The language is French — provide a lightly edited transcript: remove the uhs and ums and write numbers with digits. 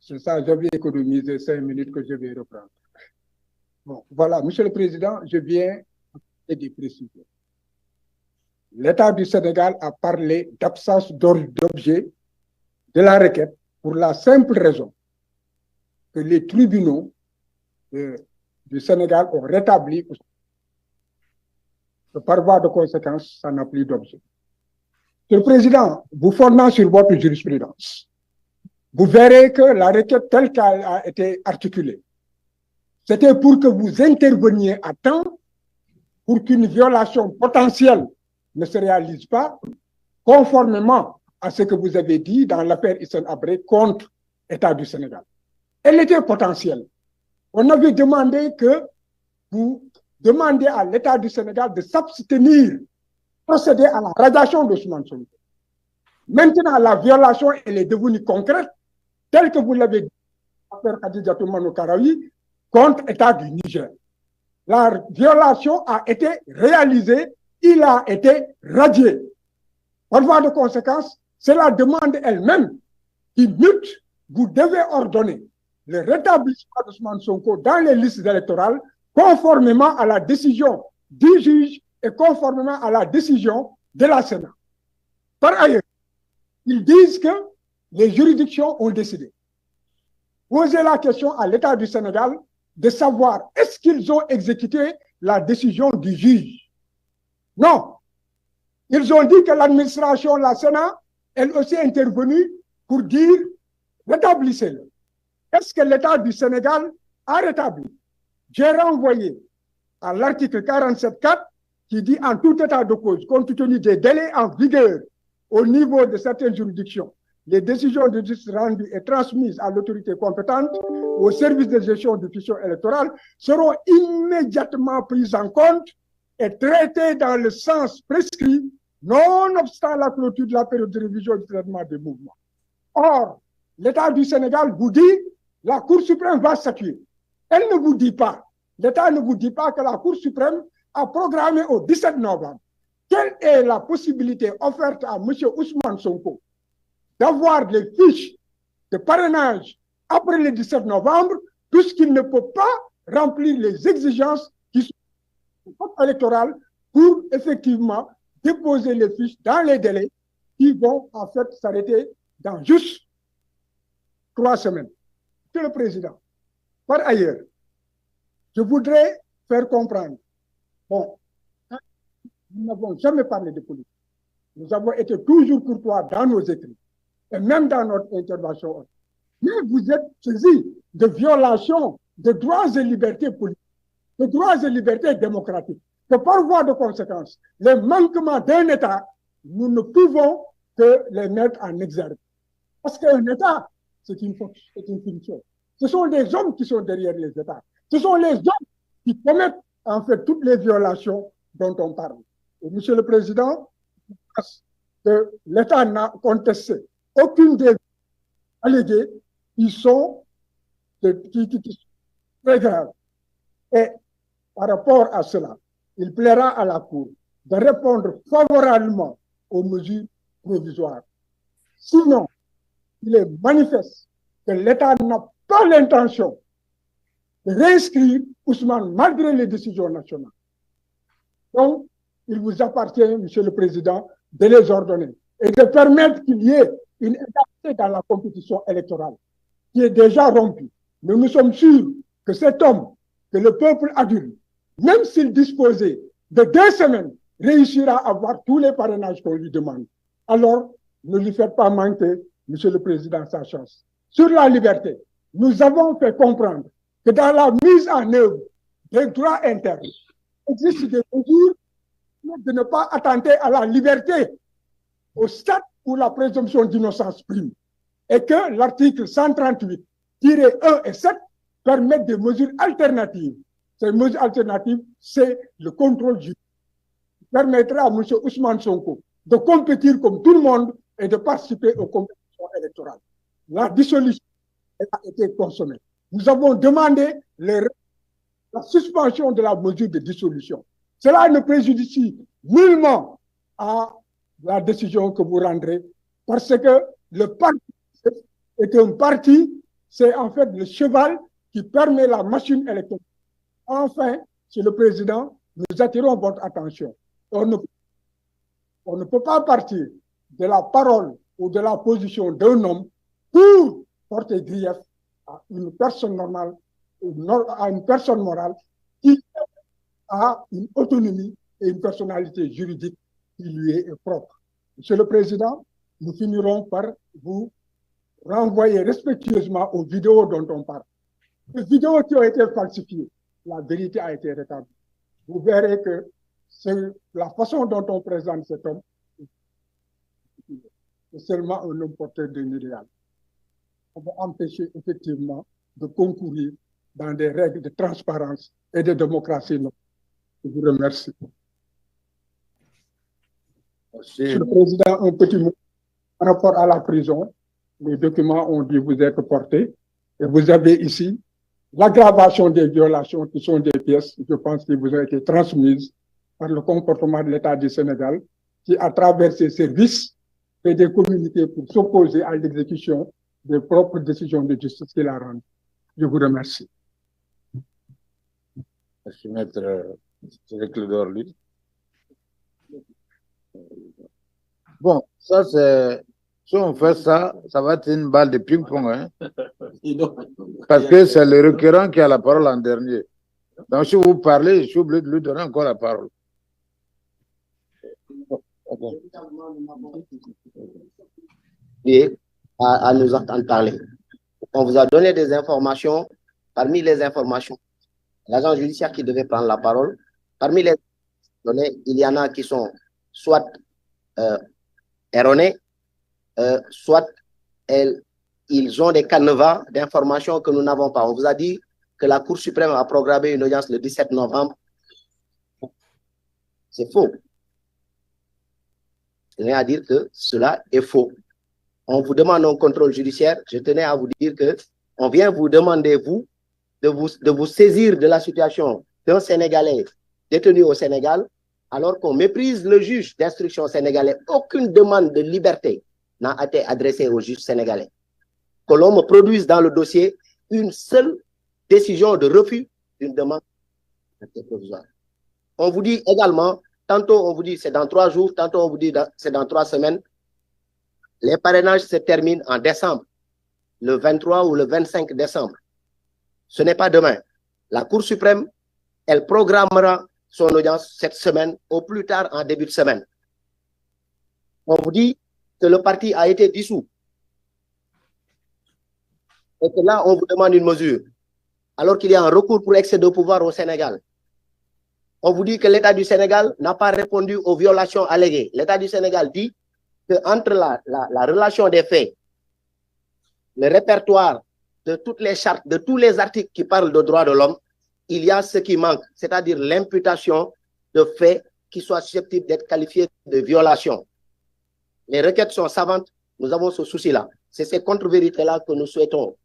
C'est ça, j'avais économisé 5 minutes que je vais reprendre. Bon, voilà, Monsieur le Président, je viens de préciser. L'État du Sénégal a parlé d'absence d'objet de la requête pour la simple raison que les tribunaux du Sénégal ont rétabli que par voie de conséquence, ça n'a plus d'objet. Monsieur le Président, vous fondant sur votre jurisprudence, vous verrez que la requête telle qu'elle a été articulée, c'était pour que vous interveniez à temps pour qu'une violation potentielle ne se réalise pas, conformément à ce que vous avez dit dans l'affaire Hissène Habré contre l'État du Sénégal. Elle était potentielle. On avait demandé que vous demandiez à l'État du Sénégal de s'abstenir, procéder à la radiation d'Ousmane Sonko. Maintenant, la violation, elle est devenue concrète, telle que vous l'avez dit, l'affaire Khadijatou Manou Karawi contre l'État du Niger. La violation a été réalisée, il a été radié. Par voie de conséquence, c'est la demande elle-même qui mute. Vous devez ordonner le rétablissement d'Ousmane Sonko dans les listes électorales conformément à la décision du juge et conformément à la décision de la Sénat. Par ailleurs, ils disent que les juridictions ont décidé. Posez la question à l'État du Sénégal de savoir est-ce qu'ils ont exécuté la décision du juge. Non. Ils ont dit que l'administration, la Sénat, elle aussi est intervenue pour dire rétablissez-le. Est-ce que l'État du Sénégal a rétabli? J'ai renvoyé à l'article 47.4 qui dit en tout état de cause, compte tenu des délais en vigueur au niveau de certaines juridictions, les décisions de justice rendues et transmises à l'autorité compétente au service de gestion de fichiers électorales seront immédiatement prises en compte et traitées dans le sens prescrit, nonobstant la clôture de la période de révision du traitement des mouvements. Or, l'État du Sénégal vous dit la Cour suprême va statuer. Elle ne vous dit pas, l'État ne vous dit pas que la Cour suprême a programmé au 17 novembre. Quelle est la possibilité offerte à M. Ousmane Sonko d'avoir les fiches de parrainage après le 17 novembre, puisqu'il ne peut pas remplir les exigences qui sont du code électoral pour effectivement déposer les fiches dans les délais qui vont en fait s'arrêter dans juste 3 semaines. Monsieur le Président, par ailleurs, je voudrais faire comprendre, bon, nous n'avons jamais parlé de politique. Nous avons été toujours courtois dans nos écrits et même dans notre intervention. Mais vous êtes saisi de violations de droits et libertés politiques, de droits et libertés démocratiques, que par voie de conséquence, les manquements d'un État, nous ne pouvons que les mettre en exergue. Parce qu'un État, c'est une fonction. Ce sont les hommes qui sont derrière les États. Ce sont les hommes qui commettent en fait toutes les violations dont on parle. Et Monsieur le Président, que l'État n'a contesté aucune des allégués qui sont très graves. Et par rapport à cela, il plaira à la Cour de répondre favorablement aux mesures provisoires. Sinon, il est manifeste que l'État n'a pas l'intention de réinscrire Ousmane malgré les décisions nationales. Donc, il vous appartient, Monsieur le Président, de les ordonner et de permettre qu'il y ait une égalité dans la compétition électorale qui est déjà rompue. Mais nous sommes sûrs que cet homme, que le peuple adulte, même s'il disposait de 2 semaines, réussira à avoir tous les parrainages qu'on lui demande. Alors, ne lui faites pas manquer, Monsieur le Président, sa chance. Sur la liberté, nous avons fait comprendre que dans la mise en œuvre des droits internes, il existe des mesures de ne pas attenter à la liberté au stade où la présomption d'innocence prime. Et que l'article 138-1 et 7 permettent des mesures alternatives. Ces mesures alternatives, c'est le contrôle judiciaire. Permettra à M. Ousmane Sonko de compétir comme tout le monde et de participer aux compétitions électorales. La dissolution a été consommée. Nous avons demandé la suspension de la mesure de dissolution. Cela ne préjudicie nullement à la décision que vous rendrez parce que le parti est un parti c'est en fait le cheval qui permet la machine électorale. Enfin, Monsieur le Président, nous attirons votre attention. On ne peut pas partir de la parole ou de la position d'un homme pour porter grief à une personne normale, à une personne morale qui a une autonomie et une personnalité juridique qui lui est propre. Monsieur le Président, nous finirons par vous renvoyer respectueusement aux vidéos dont on parle. Les vidéos qui ont été falsifiées, la vérité a été rétablie. Vous verrez que la façon dont on présente cet homme, c'est seulement un homme porteur d'un idéal. On va empêcher effectivement de concourir dans des règles de transparence et de démocratie. Je vous remercie. Monsieur le Président, un petit mot par rapport à la prison. Les documents ont dû vous être portés et vous avez ici l'aggravation des violations qui sont des pièces, je pense, qui vous ont été transmises par le comportement de l'État du Sénégal qui, à travers ses services, fait des communiqués pour s'opposer à l'exécution des propres décisions de justice qu'il a rendues. Je vous remercie. Merci, Maître Clédor Ly. Bon, ça c'est... Si on fait ça, ça va être une balle de ping-pong. Hein? Parce que c'est le requérant qui a la parole en dernier. Donc si vous parlez, je suis obligé de lui donner encore la parole. Et à nous entendre parler. On vous a donné des informations. Parmi les informations, l'agent judiciaire qui devait prendre la parole, parmi les données, il y en a qui sont soit erronées, soit ils ont des canevas d'informations que nous n'avons pas. On vous a dit que la Cour suprême a programmé une audience le 17 novembre. C'est faux. Je tenais à dire que cela est faux. On vous demande un contrôle judiciaire. Je tenais à vous dire que on vient vous demander, de vous saisir de la situation d'un Sénégalais détenu au Sénégal, alors qu'on méprise le juge d'instruction sénégalais. Aucune demande de liberté n'a été adressée au juge sénégalais. Que l'on me produise dans le dossier une seule décision de refus d'une demande provisoire. On vous dit également, tantôt on vous dit c'est dans 3 jours, tantôt on vous dit c'est dans 3 semaines. Les parrainages se terminent en décembre, le 23 ou le 25 décembre. Ce n'est pas demain. La Cour suprême, elle programmera son audience cette semaine, au plus tard en début de semaine. On vous dit que le parti a été dissous. Et que là, on vous demande une mesure, alors qu'il y a un recours pour excès de pouvoir au Sénégal. On vous dit que l'État du Sénégal n'a pas répondu aux violations alléguées. L'État du Sénégal dit qu'entre la relation des faits, le répertoire de toutes les chartes, de tous les articles qui parlent de droits de l'homme, il y a ce qui manque, c'est-à-dire l'imputation de faits qui soient susceptibles d'être qualifiés de violations. Les requêtes sont savantes, nous avons ce souci-là. C'est ces contre-vérités-là que nous souhaitons